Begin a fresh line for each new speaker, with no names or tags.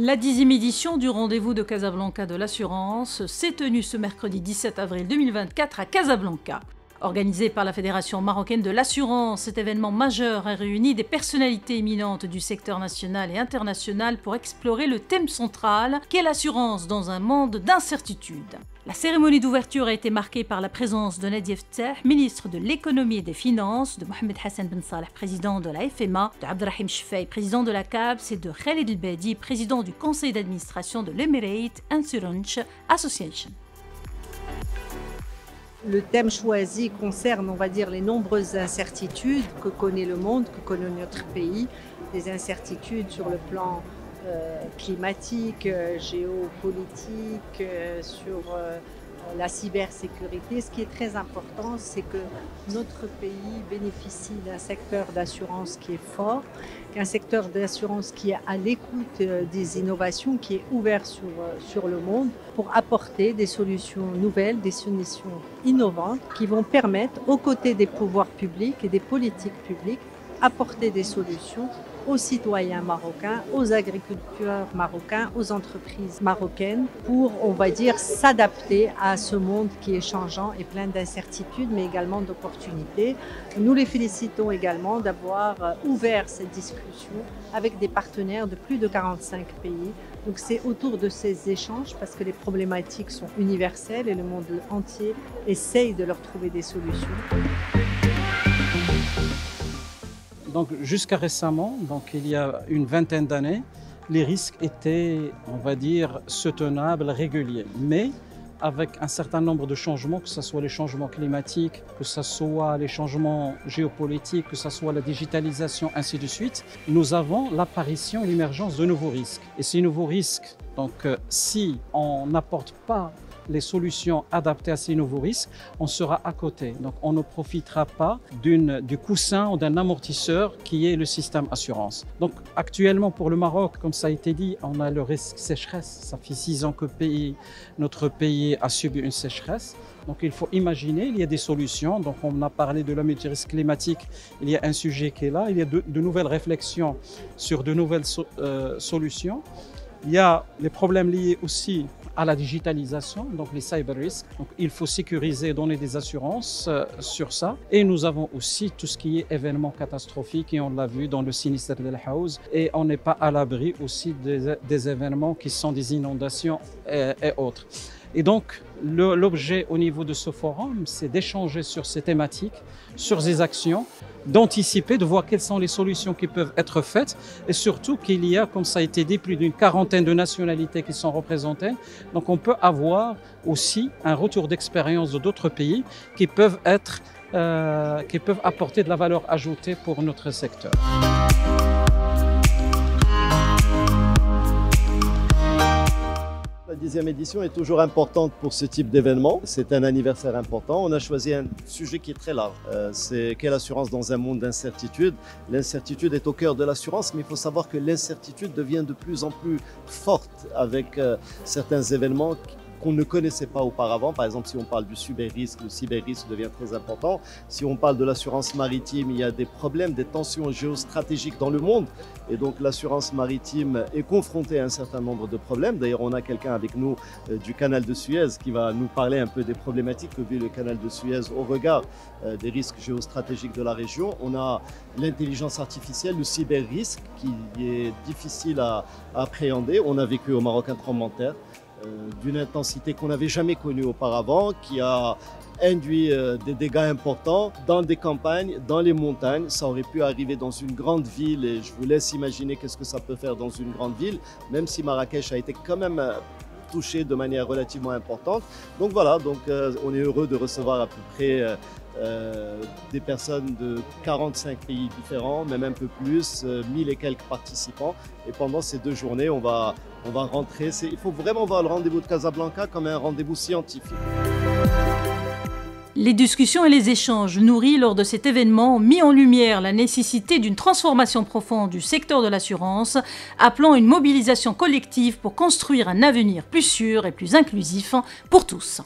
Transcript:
La 10e édition du rendez-vous de Casablanca de l'assurance s'est tenue ce mercredi 17 avril 2024 à Casablanca. Organisé par la Fédération marocaine de l'assurance, cet événement majeur a réuni des personnalités éminentes du secteur national et international pour explorer le thème central qu'est l'assurance dans un monde d'incertitude. La cérémonie d'ouverture a été marquée par la présence de Nadia Ftah, ministre de l'économie et des finances, de Mohamed Hassan Ben Saleh, président de la FMA, de Abdelrahim Chefei, président de la CABS et de Khalid El Badi, président du conseil d'administration de l'Emirate Insurance Association.
Le thème choisi concerne, on va dire, les nombreuses incertitudes que connaît le monde, que connaît notre pays, des incertitudes sur le plan climatique, géopolitique, sur la cybersécurité. Ce qui est très important, c'est que notre pays bénéficie d'un secteur d'assurance qui est fort, un secteur d'assurance qui est à l'écoute des innovations, qui est ouvert sur le monde pour apporter des solutions nouvelles, des solutions innovantes qui vont permettre, aux côtés des pouvoirs publics et des politiques publiques, apporter des solutions aux citoyens marocains, aux agriculteurs marocains, aux entreprises marocaines pour, on va dire, s'adapter à ce monde qui est changeant et plein d'incertitudes, mais également d'opportunités. Nous les félicitons également d'avoir ouvert cette discussion avec des partenaires de plus de 45 pays. Donc c'est autour de ces échanges, parce que les problématiques sont universelles et le monde entier essaye de leur trouver des solutions.
Donc jusqu'à récemment, donc il y a une vingtaine d'années, les risques étaient, on va dire, soutenables, réguliers. Mais avec un certain nombre de changements, que ce soit les changements climatiques, que ce soit les changements géopolitiques, que ce soit la digitalisation, ainsi de suite, nous avons l'apparition et l'émergence de nouveaux risques. Et ces nouveaux risques, donc si on n'apporte pas les solutions adaptées à ces nouveaux risques, on sera à côté. Donc on ne profitera pas du coussin ou d'un amortisseur qui est le système assurance. Donc actuellement pour le Maroc, comme ça a été dit, on a le risque sécheresse. Ça fait 6 ans que notre pays a subi une sécheresse. Donc il faut imaginer, il y a des solutions. Donc on a parlé de la maîtrise climatique, il y a un sujet qui est là, il y a de nouvelles réflexions sur de nouvelles solutions. Il y a les problèmes liés aussi à la digitalisation, donc les cyber risks. Donc il faut sécuriser et donner des assurances sur ça. Et nous avons aussi tout ce qui est événements catastrophiques, et on l'a vu dans le sinistre d'El Haouz. Et on n'est pas à l'abri aussi des événements qui sont des inondations et autres. Et donc, l'objet au niveau de ce forum, c'est d'échanger sur ces thématiques, sur ces actions, d'anticiper, de voir quelles sont les solutions qui peuvent être faites, et surtout qu'il y a, comme ça a été dit, plus d'une quarantaine de nationalités qui sont représentées. Donc on peut avoir aussi un retour d'expérience d'autres pays qui peuvent apporter de la valeur ajoutée pour notre secteur.
La 10e édition est toujours importante pour ce type d'événement. C'est un anniversaire important. On a choisi un sujet qui est très large. C'est quelle assurance dans un monde d'incertitude. L'incertitude est au cœur de l'assurance, mais il faut savoir que l'incertitude devient de plus en plus forte avec certains événements qu'on ne connaissait pas auparavant. Par exemple, si on parle du cyber-risque, le cyber-risque devient très important. Si on parle de l'assurance maritime, il y a des problèmes, des tensions géostratégiques dans le monde. Et donc l'assurance maritime est confrontée à un certain nombre de problèmes. D'ailleurs, on a quelqu'un avec nous du canal de Suez qui va nous parler un peu des problématiques que vit le canal de Suez au regard des risques géostratégiques de la région. On a l'intelligence artificielle, le cyber-risque qui est difficile à appréhender. On a vécu au Maroc un tremblement de terre d'une intensité qu'on n'avait jamais connue auparavant, qui a induit des dégâts importants dans des campagnes, dans les montagnes. Ça aurait pu arriver dans une grande ville, et je vous laisse imaginer qu'est-ce que ça peut faire dans une grande ville, même si Marrakech a été quand même touché de manière relativement importante. Donc voilà, on est heureux de recevoir à peu près des personnes de 45 pays différents, même un peu plus, 1000 et quelques participants. Et pendant ces 2 journées, on va rentrer. Il faut vraiment voir le rendez-vous de Casablanca comme un rendez-vous scientifique.
Les discussions et les échanges nourris lors de cet événement ont mis en lumière la nécessité d'une transformation profonde du secteur de l'assurance, appelant une mobilisation collective pour construire un avenir plus sûr et plus inclusif pour tous.